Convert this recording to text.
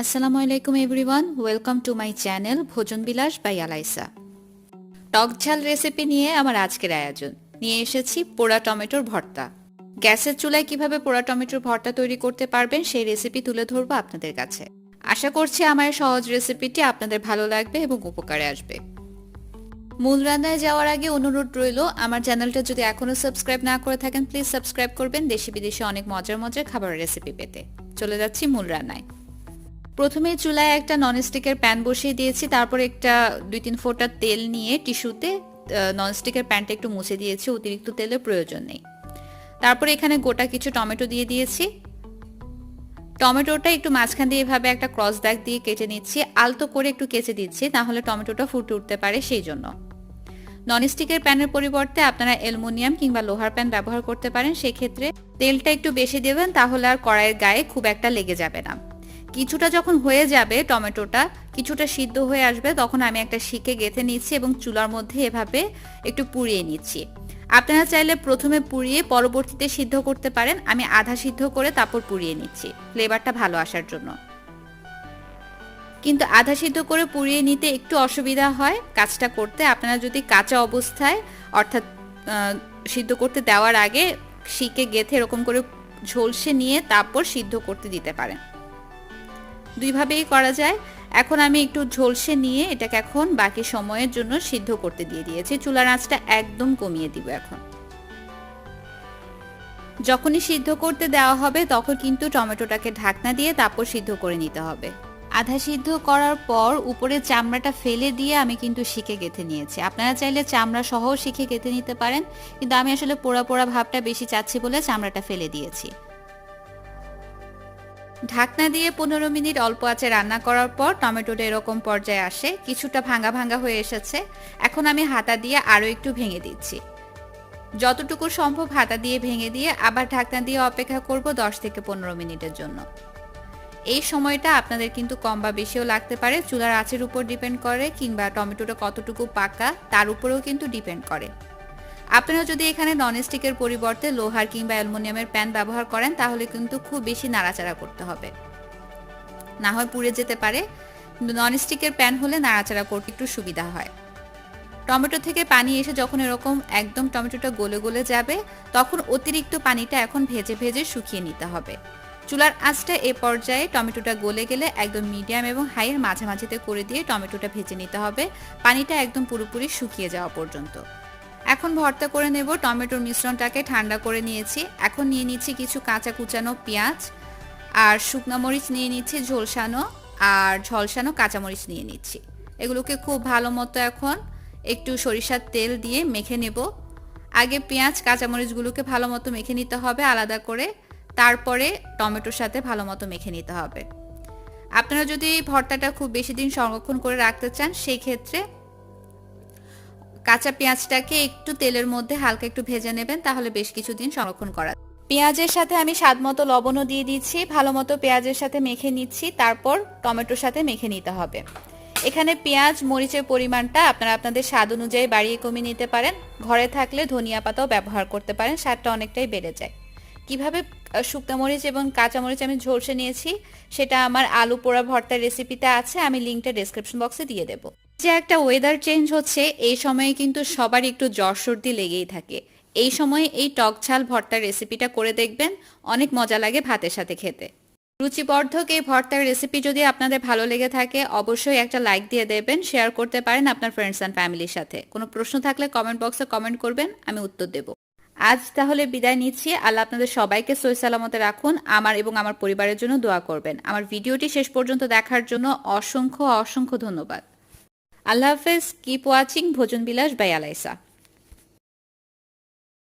আসসালামু আলাইকুম everyone, welcome to my channel ভোজন বিলাস বাই আলাইসা। টক ঝাল রেসিপি নিয়ে আমার আজকের আয়োজন নিয়ে এসেছি পোড়া টমেটোর ভর্তা। গ্যাসের চুলায় কিভাবে পোড়া টমেটোর ভর্তা তৈরি করতে পারবেন সেই রেসিপি তুলে ধরবো আপনাদের কাছে। আশা করছি আমার সহজ রেসিপিটি আপনাদের ভালো লাগবে এবং উপকারে আসবে। মূল রান্নায় যাওয়ার আগে অনুরোধ রইল, আমার চ্যানেলটা যদি এখনো সাবস্ক্রাইব না করে থাকেন প্লিজ সাবস্ক্রাইব করবেন দেশি বিদেশি অনেক মজার মজার খাবারের রেসিপি পেতে। চলে যাচ্ছি মূল রান্নায়। প্রথমে চুলায় একটা ননস্টিকের প্যান বসিয়ে দিয়েছি, তারপর একটা 2-3 ফোঁটা তেল নিয়ে টিস্যুতে ননস্টিকের প্যানটা একটু মুছে দিয়েছি, অতিরিক্ত তেলের প্রয়োজন নেই। তারপর এখানে গোটা কিছু টমেটো দিয়ে দিয়েছি। টমেটোটা একটু মাঝখান দিয়ে এভাবে একটা ক্রস দাগ দিয়ে কেটে নিচ্ছি, আলতো করে একটু কেচে দিচ্ছি, তাহলে টমেটোটা ফুটে উঠতে পারে সেই জন্য। ননস্টিকের প্যানের পরিবর্তে আপনারা অ্যালুমিনিয়াম কিংবা লোহার প্যান ব্যবহার করতে পারেন, সেক্ষেত্রে তেলটা একটু বেশি দেবেন, তাহলে আর কড়াইয়ের গায়ে খুব একটা লেগে যাবে না। কিছুটা যখন হয়ে যাবে, টমেটোটা কিছুটা সিদ্ধ হয়ে আসবে, তখন আমি একটা শিকে গেঁথে নিচ্ছি এবং চুলার মধ্যে এভাবে একটু পুড়িয়ে নিচ্ছি। আপনারা চাইলে প্রথমে পুড়িয়ে পরবর্তীতে সিদ্ধ করতে পারেন, আমি আধা সিদ্ধ করে তারপর পুড়িয়ে নিচ্ছি ফ্লেভারটা ভালো আসার জন্য। কিন্তু আধা সিদ্ধ করে পুড়িয়ে নিতে একটু অসুবিধা হয় কাজটা করতে। আপনারা যদি কাঁচা অবস্থায় অর্থাৎ সিদ্ধ করতে দেওয়ার আগে শিকে গেঁথে এরকম করে ঝলসে নিয়ে তারপর সিদ্ধ করতে দিতে পারেন, দুইভাবেই করা যায়। এখন আমি একটু ঝলসে নিয়ে এটাকে এখন বাকি সময়ের জন্য সিদ্ধ করতে দিয়ে দিয়েছি। চুলার আঁচটা একদম কমিয়ে দিব। এখন যখনই সিদ্ধ করতে দেওয়া হবে তখন কিন্তু টমেটোটাকে ঢাকনা দিয়ে তারপর সিদ্ধ করে নিতে হবে। আধা সিদ্ধ করার পর উপরে চামড়াটা ফেলে দিয়ে আমি কিন্তু শিকে গেঁথে নিয়েছি। আপনারা চাইলে চামড়া সহ শিখে গেঁথে নিতে পারেন, কিন্তু আমি আসলে পোড়া পোড়া ভাবটা বেশি চাচ্ছি বলে চামড়াটা ফেলে দিয়েছি। ঢাকনা দিয়ে 15 মিনিট অল্প আঁচে রান্না করার পর টমেটোটা এরকম পর্যায়ে আসে, কিছুটা ভাঙা ভাঙা হয়ে এসেছে। এখন আমি হাতা দিয়ে আরো একটু ভেঙে দিচ্ছি, যতটুকু সম্ভব হাতা দিয়ে ভেঙে দিয়ে আবার ঢাকনা দিয়ে অপেক্ষা করব 10 থেকে 15 মিনিটের জন্য। এই সময়টা আপনাদের কিন্তু কম বা বেশিও লাগতে পারে, চুলার আঁচের উপর ডিপেন্ড করে কিংবা টমেটোটা কতটুকু পাকা তার উপরেও কিন্তু ডিপেন্ড করে। আপনারা যদি এখানে ননস্টিকের পরিবর্তে লোহার কিংবা অ্যালুমিনিয়ামের প্যান ব্যবহার করেন তাহলে কিন্তু খুব বেশি নাড়াচাড়া করতে হবে, না হয় পুড়ে যেতে পারে। কিন্তু ননস্টিকের প্যান হলে নাড়াচাড়া করতে একটু সুবিধা হয়। টমেটো থেকে পানি এসে যখন এরকম একদম টমেটোটা গলে গলে যাবে, তখন অতিরিক্ত পানিটা এখন ভেজে ভেজে শুকিয়ে নিতে হবে। চুলার আঁচটা এ পর্যায়ে টমেটোটা গলে গেলে একদম মিডিয়াম এবং হাইয়ের মাঝামাঝিতে করে দিয়ে টমেটোটা ভেজে নিতে হবে, পানিটা একদম পুরোপুরি শুকিয়ে যাওয়া পর্যন্ত। এখন ভর্তা করে নেব। টমেটোর মিশ্রণটাকে ঠান্ডা করে নিয়েছি। এখন নিয়ে নিচ্ছি কিছু কাঁচা কুচানো পেঁয়াজ আর শুকনো মরিচ নিয়ে নিচ্ছি ঝলসানো, আর ঝলসানো কাঁচামরিচ নিয়ে নিচ্ছি। এগুলোকে খুব ভালো মতো এখন একটু সরিষার তেল দিয়ে মেখে নেব। আগে পেঁয়াজ কাঁচামরিচগুলোকে ভালো মতো মেখে নিতে হবে আলাদা করে, তারপরে টমেটোর সাথে ভালো মতো মেখে নিতে হবে। আপনারা যদি ভর্তাটা খুব বেশি দিন সংরক্ষণ করে রাখতে চান, সেই ক্ষেত্রে কাঁচা পেঁয়াজটাকে একটু তেলের মধ্যে হালকা একটু ভেজে নেবেন, তাহলে বেশ কিছুদিন সংরক্ষণ করা। পেঁয়াজের সাথে আমি স্বাদ মতো লবণও দিয়ে দিচ্ছি, ভালো মতো পেঁয়াজের সাথে মেখে নিচ্ছি, তারপর টমেটোর সাথে মেখে নিতে হবে। এখানে পেঁয়াজ মরিচের পরিমাণটা আপনারা আপনাদের স্বাদ অনুযায়ী বাড়িয়ে কমিয়ে নিতে পারেন। ঘরে থাকলে ধনিয়া পাতাও ব্যবহার করতে পারেন, স্বাদটা অনেকটাই বেড়ে যায়। কিভাবে শুকনো মরিচ এবং কাঁচা মরিচ আমি ঝলসে নিয়েছি সেটা আমার আলু পোড়া ভর্তার রেসিপিতে আছে, আমি লিঙ্কটা ডেসক্রিপশন বক্সে দিয়ে দেবো। যে একটা ওয়েদার চেঞ্জ হচ্ছে, এই সময়ে কিন্তু সবার একটু জ্বর সর্দি লেগেই থাকে। এই সময়ে এই টক ঝাল ভর্তার রেসিপিটা করে দেখবেন, অনেক মজা লাগে ভাতের সাথে খেতে। রুচিবর্ধক এই ভর্তার রেসিপি যদি আপনাদের ভালো লেগে থাকে অবশ্যই একটা লাইক দিয়ে দেবেন, শেয়ার করতে পারেন আপনার ফ্রেন্ডস অ্যান্ড ফ্যামিলির সাথে। কোনো প্রশ্ন থাকলে কমেন্ট বক্সে কমেন্ট করবেন, আমি উত্তর দেব। আজ তাহলে বিদায় নিচ্ছি। আল্লাহ আপনাদের সবাইকে সহি সালামতে রাখুন। আমার এবং আমার পরিবারের জন্য দোয়া করবেন। আমার ভিডিওটি শেষ পর্যন্ত দেখার জন্য অসংখ্য অসংখ্য ধন্যবাদ। আল্লাহ হাফেজ। কিপ ওয়াচিং ভোজন বিলাস বাই আলাইসা।